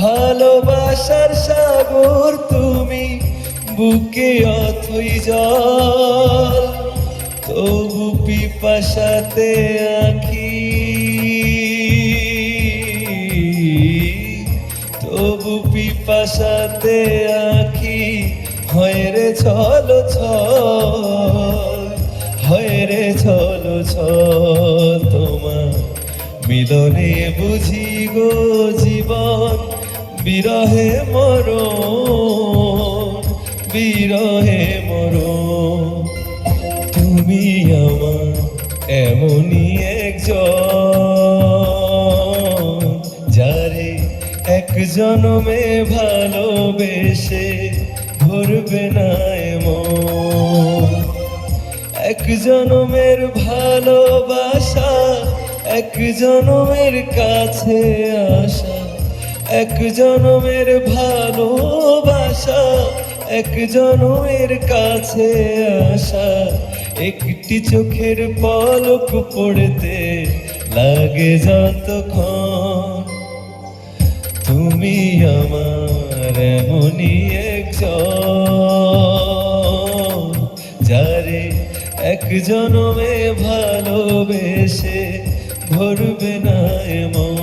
ভালোবাসার সাগর তুমি, বুকে অথই জল, তবু পিপাসাতে আঁখি, তবু পিপাসাতে আঁখি, হয় রে ছলো ছল, হয় রে ছলো ছল। তোমার মিলনে বুঝি গো জীবন, বিরহে মরণ, বিরহে মরণ। তুমি আমার এমনই একজন, যারে এক জনমে ভালোবেসে ভরবে না এমন। এক জনমের ভালোবাসা, এক জনমের কাছে আসা, এক জনমের ভালোবাসা, এক জনমের কাছে আসা। একটি চোখের পলক পড়তে লাগে যতক্ষণ। তুমি আমার এমনই একজন, যারে এক জনমে ভালোবেসে ভরবে না এমন।